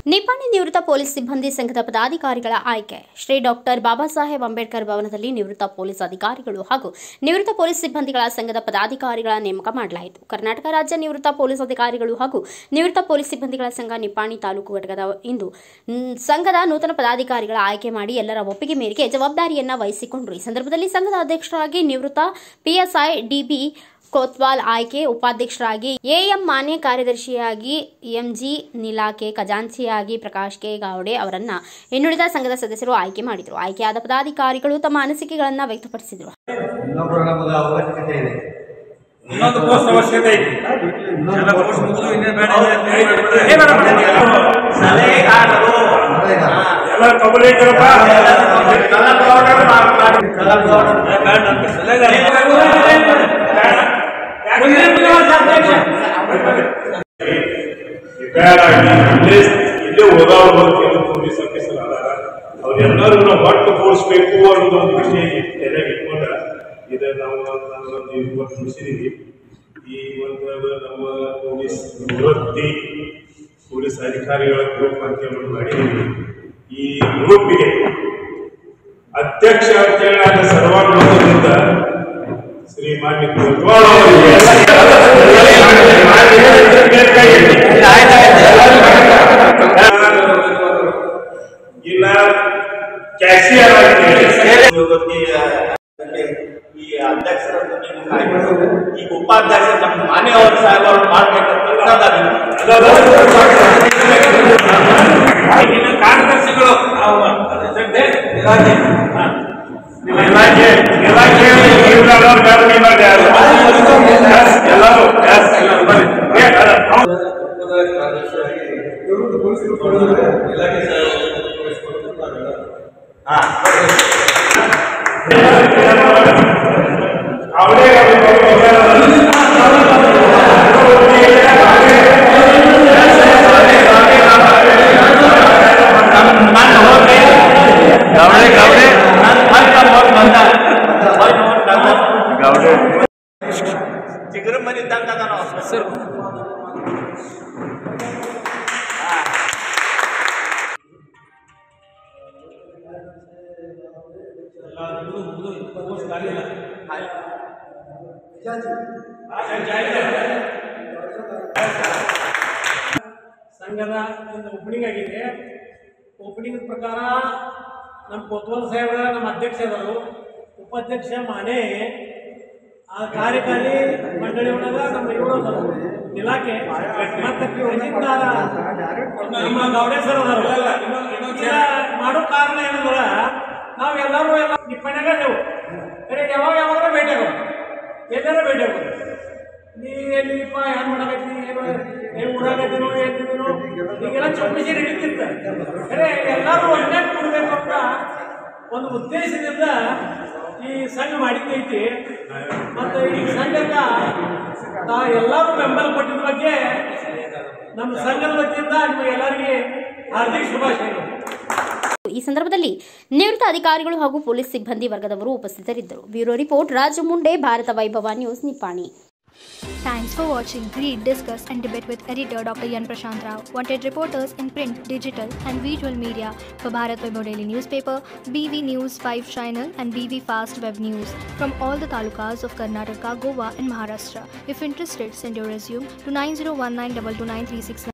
ನಿಪ್ಪಾಣಿ ನಿವೃತ್ತ ಪೊಲೀಸ್ ಸಿಬ್ಬಂದಿ ಸಂಘದ ಪದಾಧಿಕಾರಿಗಳ ಆಯ್ಕೆ ಶ್ರೀ ಡಾಕ್ಟರ್ ಬಾಬಾ ಸಾಹೇಬ್ ಅಂಬೇಡ್ಕರ್ ಭವನದಲ್ಲಿ ನಿವೃತ್ತ ಪೊಲೀಸ್ ಅಧಿಕಾರಿಗಳು ಹಾಗೂ ನಿವೃತ್ತ ಪೊಲೀಸ್ ಸಿಬ್ಬಂದಿಗಳ ಸಂಘದ ಪದಾಧಿಕಾರಿಗಳ ನೇಮಕ ಮಾಡಲಾಯಿತು. ಕರ್ನಾಟಕ ರಾಜ್ಯ ನಿವೃತ್ತ ಪೊಲೀಸ್ ಅಧಿಕಾರಿಗಳು ಹಾಗೂ ನಿವೃತ್ತ ಪೊಲೀಸ್ ಸಿಬ್ಬಂದಿಗಳ ಸಂಘ ನಿಪ್ಪಾಣಿ ತಾಲೂಕು ಘಟಕದ ಇಂದು ಸಂಘದ ನೂತನ ಪದಾಧಿಕಾರಿಗಳ ಆಯ್ಕೆ ಮಾಡಿ ಎಲ್ಲರ ಒಪ್ಪಿಗೆ ಮೇರೆಗೆ ಜವಾಬ್ದಾರಿಯನ್ನು ವಹಿಸಿಕೊಂಡರು. ಈ ಸಂದರ್ಭದಲ್ಲಿ ಸಂಘದ ಅಧ್ಯಕ್ಷರಾಗಿ ನಿವೃತ್ತ ಪಿಎಸ್ಐ ಡಿಬಿ ಕೋತ್ವಾಲ್ ಆಯ್ಕೆ, ಉಪಾಧ್ಯಕ್ಷರಾಗಿ ಎಎಂ ಮಾನೆ, ಕಾರ್ಯದರ್ಶಿಯಾಗಿ ಎಂಜಿ ನಿಲಾಕೆ, ಖಜಾಂಚಿಯಾಗಿ ಪ್ರಕಾಶ್ ಕೆ ಗಾವಡೆ ಅವರನ್ನ ಇನ್ನುಳಿದ ಸಂಘದ ಸದಸ್ಯರು ಆಯ್ಕೆ ಮಾಡಿದರು. ಆಯ್ಕೆಯಾದ ಪದಾಧಿಕಾರಿಗಳು ತಮ್ಮ ಅನಿಸಿಕೆಗಳನ್ನು ವ್ಯಕ್ತಪಡಿಸಿದರು. ಇಲ್ಲೇ ಓದಾವರು ಪೊಲೀಸ್ ಆಫೀಸರ್ ಆದಾಗ ಅವ್ರೆಲ್ಲರೂ ನಾವು ಒಟ್ಟು ತೋರಿಸ್ಬೇಕು ಅನ್ನೋದು ಒಂದು ವಿಷಯ ತಲೆಯಾಗಿ ಇಟ್ಕೊಂಡ ಇದು ನಾವು ಇವತ್ತು ಮುಗಿಸಿದೀವಿ. ಈ ಒಂದು ನಮ್ಮ ಪೊಲೀಸ್ ನಿವೃತ್ತಿ ಪೊಲೀಸ್ ಅಧಿಕಾರಿಗಳ ಗ್ರೂಪ್ ಅಂತ ಮಾಡಿದ್ದೀವಿ. ಈ ಗ್ರೂಪಿಗೆ ಅಧ್ಯಕ್ಷ ಅಂತೇಳಿ ನಾನು ಸರ್ವಾನುಮತದಿಂದ ಶ್ರೀಮಾನ್ಯ ಕೋತ್ವಾಲ್ ಇಲ್ಲ ಕ್ಯಾಶಿಯರ್ ಈ ಅಧ್ಯಕ್ಷರನ್ನು ಈಗ ಉಪಾಧ್ಯಕ್ಷರು ನಮ್ಮ ಮಾನ್ಯ ಅವರು ಸಾಹೇಬ್ ಅವರು ಮಾಡ್ಬೇಕಂತ ಕಾರ್ಯದರ್ಶಿಗಳು ಚಿಗುರು ಮನಿದ್ದಂಗ ಸರ್ ಸಂಘದ ಓಪನಿಂಗ್ ಆಗಿದೆ. ಓಪನಿಂಗ್ ಪ್ರಕಾರ ನಮ್ಮ ಕೋತ್ವಾಲ್ ಸಾಹೇಬ್ ನಮ್ಮ ಅಧ್ಯಕ್ಷರು, ಉಪಾಧ್ಯಕ್ಷ ಮಾನೆ, ಆ ಕಾರ್ಯಕಾರಿ ಮಂಡಳಿ ಒಳಗ ನಮ್ಮ ಇವರು ಇಲಾಖೆ ಮತ್ತೆ ನಮ್ಮ ಗೌಡೆ ಸರ್ ಮಾಡೋ ಕಾರಣ ಏನಂದ್ರ ನಾವೆಲ್ಲರೂ ಎಲ್ಲ ನಿಪ್ಪಣೆಗ ನೀವು ಯಾವಾಗ ಭೇಟಿ ಆಗೋದು, ಎಲ್ಲಾರ ಭೇಟಿ ಆಗೋದು. ನೀ ಎಲ್ಲಿಪ್ಪ ಏನ್ ಮಾಡಕತ್ತಿ, ಏನು ಊರಾಗತ್ತೀನೋ ಏನಿದ್ದೀನೋ ಈಗೆಲ್ಲ ಚೌಕಸಿ ನಡೀತಿರ್ತ. ಎಲ್ಲರೂ ಒಂದೇ ಕೊಡ್ಬೇಕು ಅಂತ ಒಂದು ಉದ್ದೇಶದಿಂದ ಈ ಸಂಘ ಮಾಡಿದ್ದೈತಿ. ಮತ್ತು ಈ ಸಂಘಕ್ಕ ಎಲ್ಲರೂ ಬೆಂಬಲ ಕೊಟ್ಟಿದ ಬಗ್ಗೆ ನಮ್ಮ ಸಂಘದ ವತಿಯಿಂದ ಎಲ್ಲರಿಗೆ ಹಾರ್ದಿಕ ಶುಭಾಶಯಗಳು. ಈ ಸಂದರ್ಭದಲ್ಲಿ ನಿವೃತ್ತ ಅಧಿಕಾರಿಗಳು ಹಾಗೂ ಪೊಲೀಸ್ ಸಿಬ್ಬಂದಿ ವರ್ಗದವರು ಉಪಸ್ಥಿತರಿದ್ದರು. ಬ್ಯೂರೋ ರಿಪೋರ್ಟ್ ರಾಜು ಮುಂಡೆ, ಭಾರತ ವೈಭವ news, Nippani. Thanks for watching. Read, discuss and debate with editor Dr. Yan Prashant Rao. Wanted reporters in print, digital and visual media for Bharat Vaibhav Daily Newspaper, BV News 5 Channel and BV Fast Web News from all the talukas of Karnataka, Goa and Maharashtra. If interested, send your resume to 9019229369.